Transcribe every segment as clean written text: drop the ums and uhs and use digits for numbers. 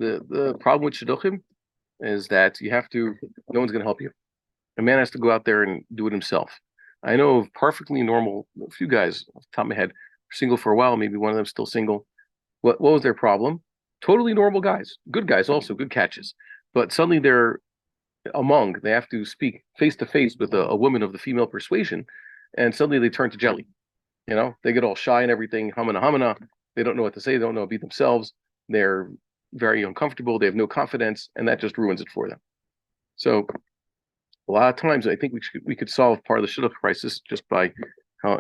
The problem with Shidduchim is that no one's going to help you. A man has to go out there and do it himself. I know of perfectly normal, a few guys off the top of my head, single for a while, maybe one of them still single. What was their problem? Totally normal guys, good guys also, good catches. But suddenly they have to speak face to face with a woman of the female persuasion, and suddenly they turn to jelly. They get all shy and everything, humana. They don't know what to say, they don't know how to be themselves. They're very uncomfortable, they have no confidence, and that just ruins it for them. So a lot of times I think we could solve part of the shidduch crisis just by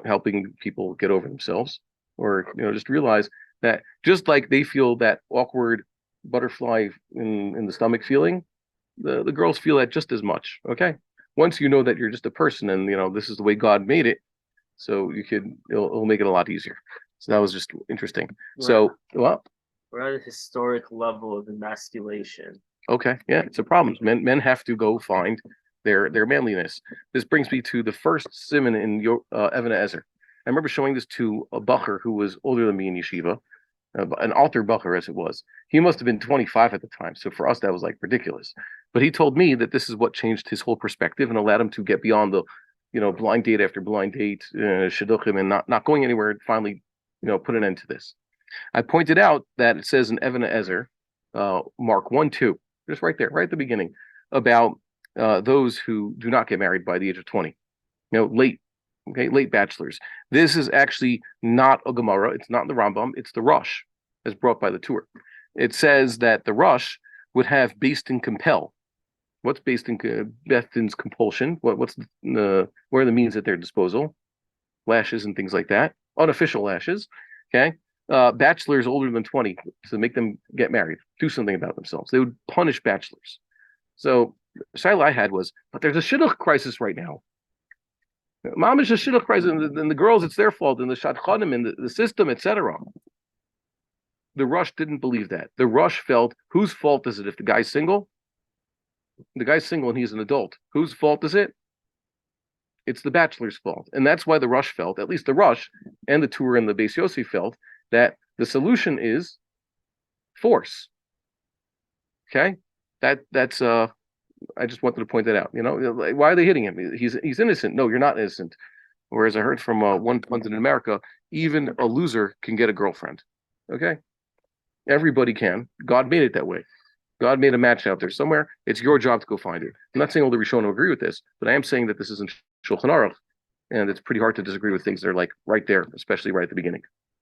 helping people get over themselves, or just realize that just like they feel that awkward butterfly in the stomach feeling, the girls feel that just as much. Okay, once you know that you're just a person and this is the way God made it, so it'll make it a lot easier. So that was just interesting. Right. So we're at a historic level of emasculation. Okay, yeah, it's a problem. Men have to go find their manliness. This brings me to the first simon in Even Ezer. I remember showing this to a bacher who was older than me in yeshiva, an alter bacher as it was. He must have been 25 at the time, so for us that was like ridiculous. But he told me that this is what changed his whole perspective and allowed him to get beyond the, blind date after blind date, shidduchim, and not going anywhere. And finally, put an end to this. I pointed out that it says in Even Ezer, Mark 1:2, just right there, right at the beginning, about those who do not get married by the age of 20, late bachelors. This is actually not a Gemara. It's not in the Rambam. It's the Rosh, as brought by the Torah. It says that the Rosh would have based in compel. What's based in compulsion? What are the means at their disposal? Lashes and things like that. Unofficial lashes. Okay. Bachelors older than 20 to make them get married, do something about themselves. They would punish bachelors. So the shaila I had was, but there's a shidduch crisis right now. Mom is a shidduch crisis, and the girls, it's their fault, and the shadchanim, and the system, etc. The Rosh didn't believe that. The Rosh felt, whose fault is it if the guy's single? The guy's single and he's an adult. Whose fault is it? It's the bachelor's fault. And that's why the Rosh felt, at least the Rosh and the Torah and the Beis Yossi felt, that the solution is force. Okay? That's I just wanted to point that out. Why are they hitting him? He's innocent. No, you're not innocent. Whereas I heard from one pundit in America, even a loser can get a girlfriend. Okay? Everybody can. God made it that way. God made a match out there somewhere. It's your job to go find it. I'm not saying all the Rishonim agree with this, but I am saying that this is in Shulchan Aruch, and it's pretty hard to disagree with things that are like right there, especially right at the beginning.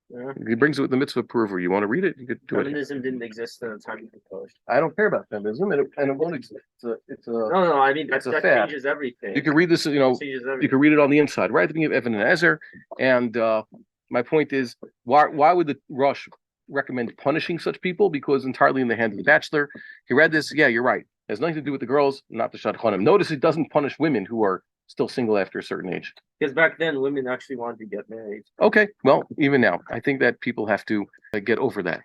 Yeah. He brings it with the mitzvah prover. You want to read it? You could do Feminism didn't exist at the time you proposed. I don't care about feminism, and it won't exist. No. I mean, that changes everything. You can read this. You can read it on the inside, right at the beginning of Even Ezer. And my point is, why would the Rosh recommend punishing such people? Because entirely in the hands of the bachelor. He read this. Yeah, you're right. It has nothing to do with the girls, not the shadchanim. Notice it doesn't punish women who are still single after a certain age. Because back then, women actually wanted to get married. Okay, well, even now, I think that people have to get over that.